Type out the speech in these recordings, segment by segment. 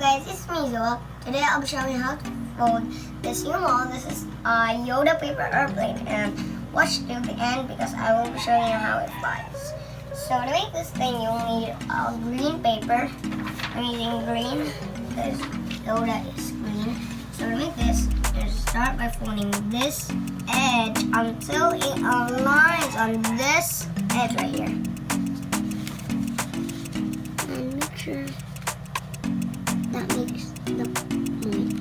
guys, it's me Zoa. Today I'll be showing you how to fold this new model. This is a Yoda paper airplane, and watch till the end because I will be showing you how it flies. So to make this thing you'll need a green paper. I'm using green because Yoda is green. So to make this, you start by folding this edge until it aligns on this edge right here. And make sure that makes the point.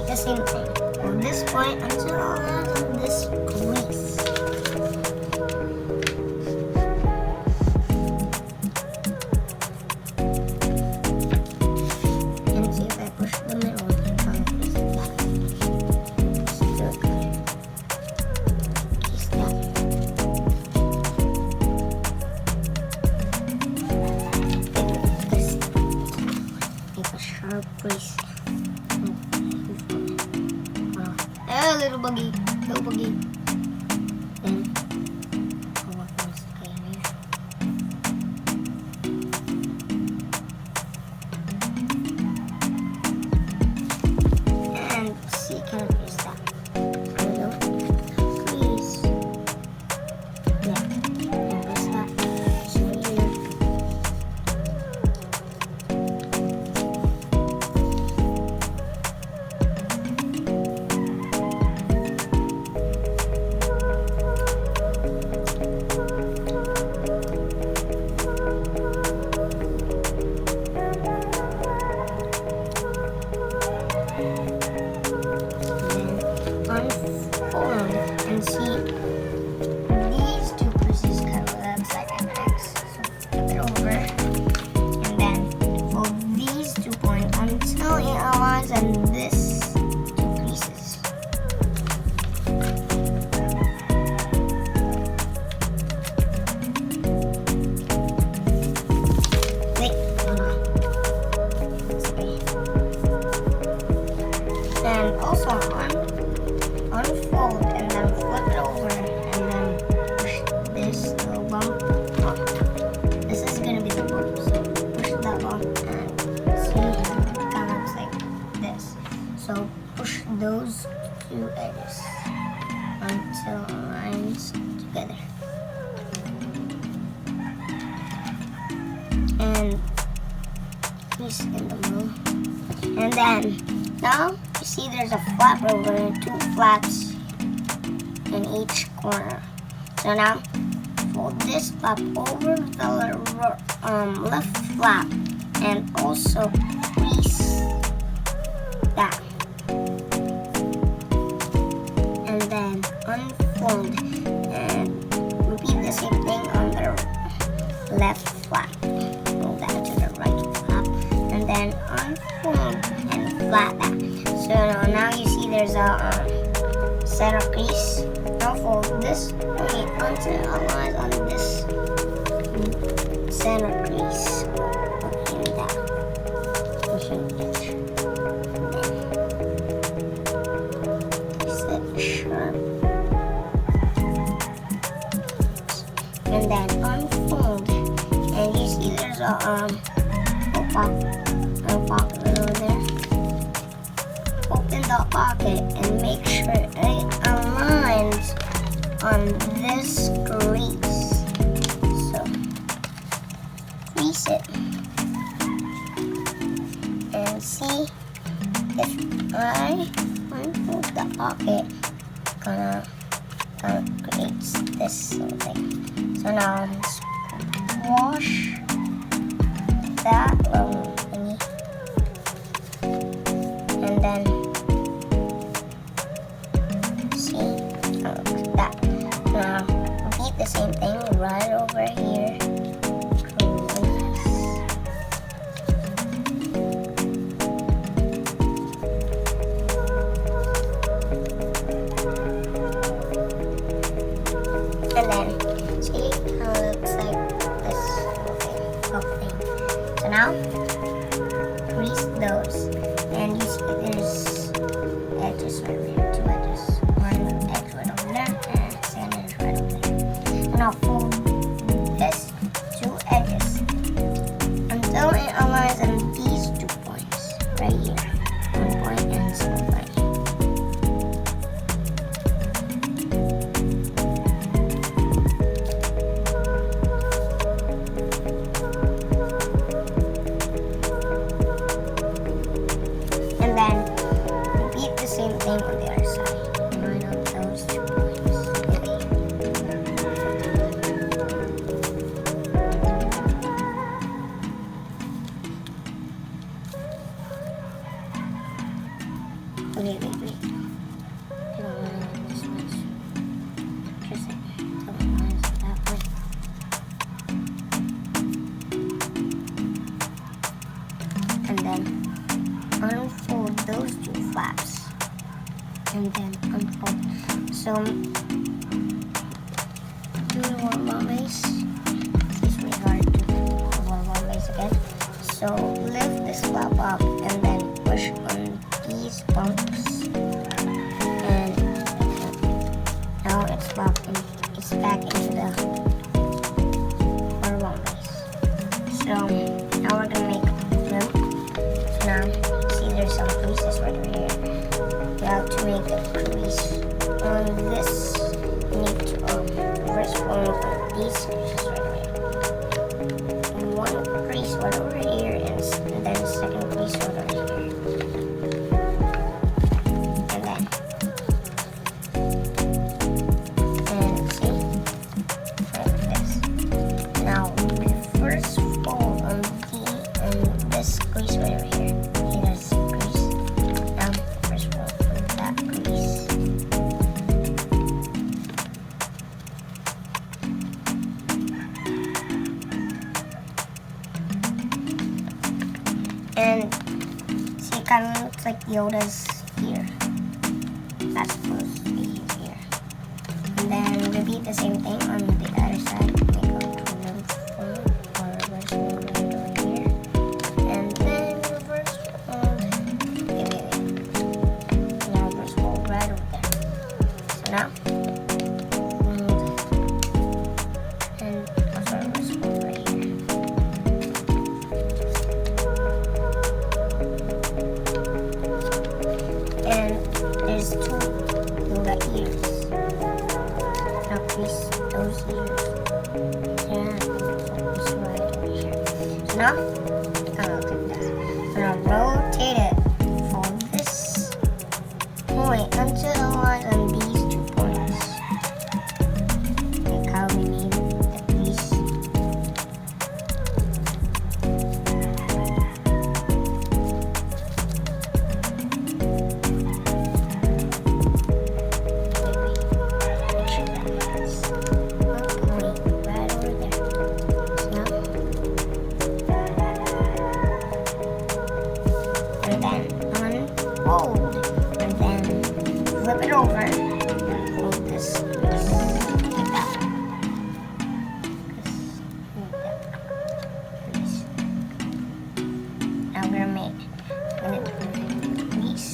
The same thing from this point until all of this crease. And see if I push the middle on this back. Still good. Keep that. Make a sharp crease. Little buggy. Then I'll work on this guy here. And see, can I press that? Please. Yeah. And press that. So here. And see, these two pieces kind of looks like an X. So flip it over, and then fold these 2 points until it aligns on this 2 pieces. Wait, hold on. Sorry. And also unfold and then flip it over and then push this little bump up. This is gonna be the bump, so push that bump and see, it kind of looks like this. So push those 2 edges until it lines together. And crease in the middle. And then now you see there's a flap over there, 2 flaps in each corner. So now fold this flap over the left flap and also crease that. And then unfold and repeat the same thing on the left flap. Fold that to the right flap and then unfold and flat that. So now you see there's a center crease. Now fold this point until it aligns on this center crease. Okay, that. Pushing it. Set sharp. And then unfold. And you see there's a pocket over there. Open the pocket and make sure it aligns on this crease. So crease it and see if I unfold the pocket, gonna creates this something. So now squash that little thingy and then that. Now repeat the same thing right over here. now, crease those. And you see there's edges right here, two edges. One edge right over there, and second edge right over there. So now fold this two edges until it aligns on these 2 points right here. 1 point and 0 point. And then repeat the same thing on the other side. Line up those 2 points. Wait. I don't line up this much. Just like until it lines up that way. And then unfold those 2 flaps. And then unfold. So do the one base. It's really hard to do one base again. So lift this flap up and then push on these bumps. And now it's back into the one base. So now we're gonna make them. So now see there's some creases right over here. You have to make a crease on this. You need to first fold these creases right over here. One crease right over here and then second crease right over here. And then see like this. Now we first fold on this crease right over here. There's a crease. Now first fold on that crease. And see, it kind of looks like Yoda's ear. That's supposed to be his ear. And then repeat the same thing on the other side. Make a twin fold or reverse fold right over here. And then reverse fold. Wait. Now reverse fold right over there. So now fold and also reverse fold right here. And there's 2 Yoda ears. Now crease those ears. And focus right over here. So now, look at this. So now rotate it from this point until it aligns on these 2 points. Like how we made the crease. And then unfold, and then flip it over and hold this like that. Now we're gonna make crease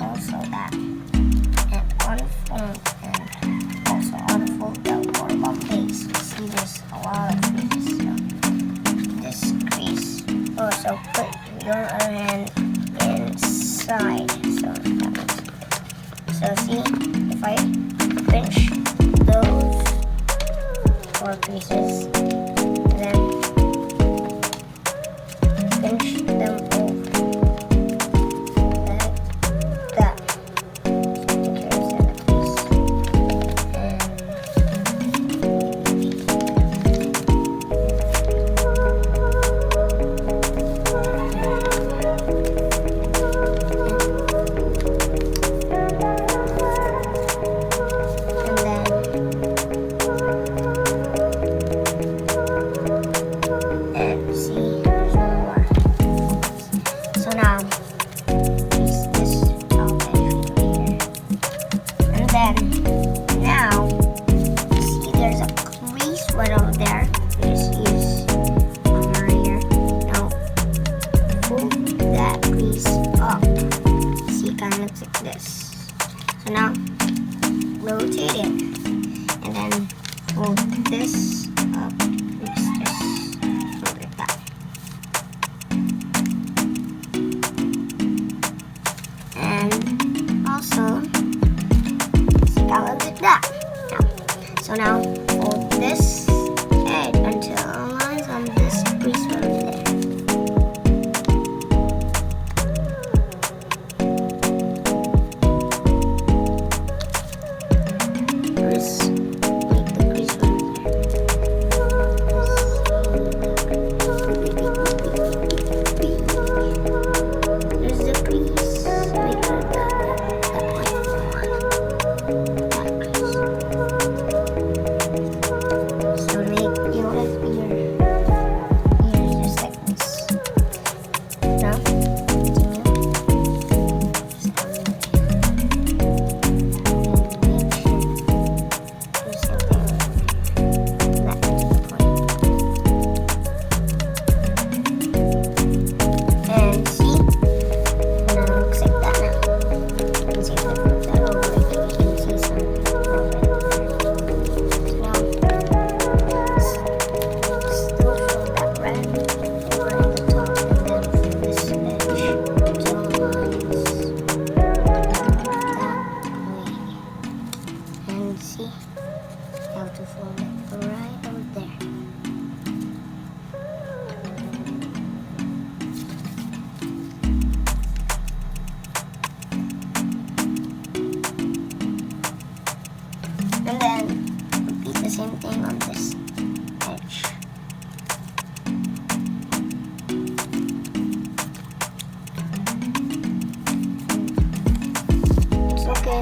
also that, and unfold, and also unfold the watermelon base. See, there's a lot of creases. So this crease. Also put your other hand inside, so that makes it. So see, if I pinch those 4 creases, then pinch them over like that. Take care of the crease.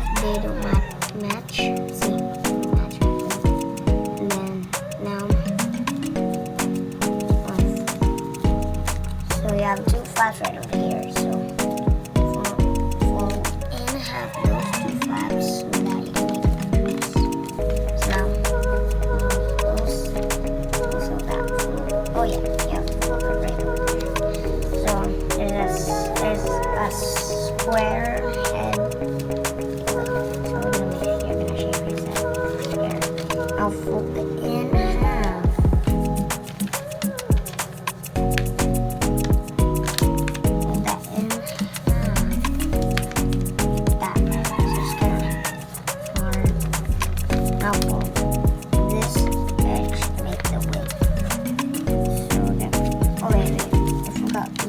if they don't match, see, match. And then now, so you have two flaps right over here. So fold in half those two flaps so that you can make a crease. So now, also that fold. Oh yeah, fold it right over there. So there's a square head. So you're gonna shape his head here. I'll fold it in half. Fold that in half. Like that. So it's kind of hard. Now fold this edge to make the wing. So then, oh wait, I forgot to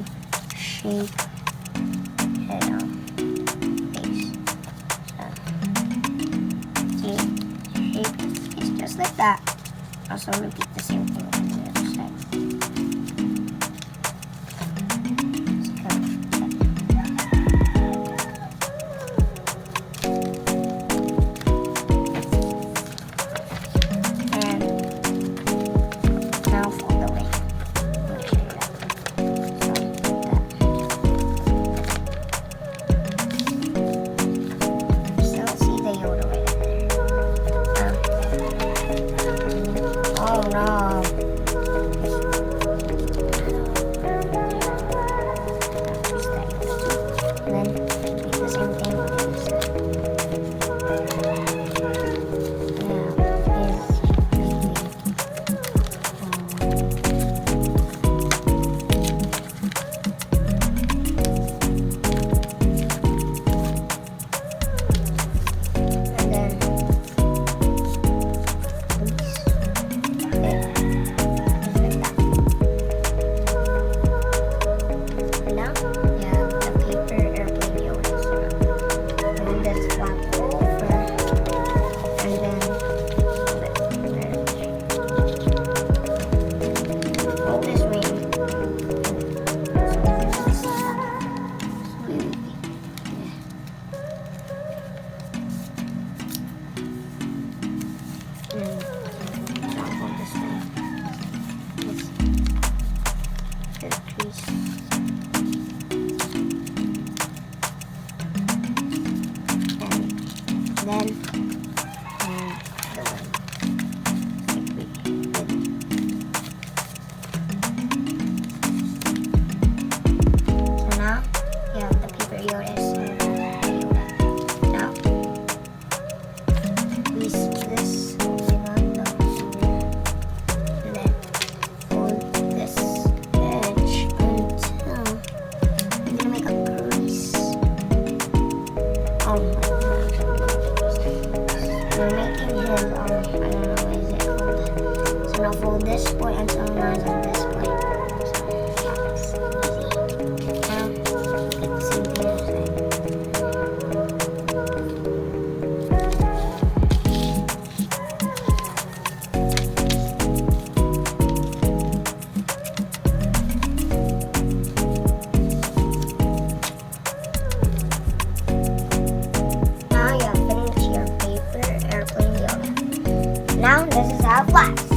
shape head on face. So, see, shape is just like that. Also repeat the same thing on the other side. Just kind of and now fold the wing. Let me show you that. So like that. Still see the Yoda right there. Oh no. And then do the same thing on the other side. Then so now you have the paper Yodas and Yoda. Now twist this holding on the and then fold this edge until I'm gonna make a crease. Oh my god. We're making his, I don't know, what is it called? So now fold this point until it lands on this point. So that's easy. Now, get the same thing as Now this is how it flies.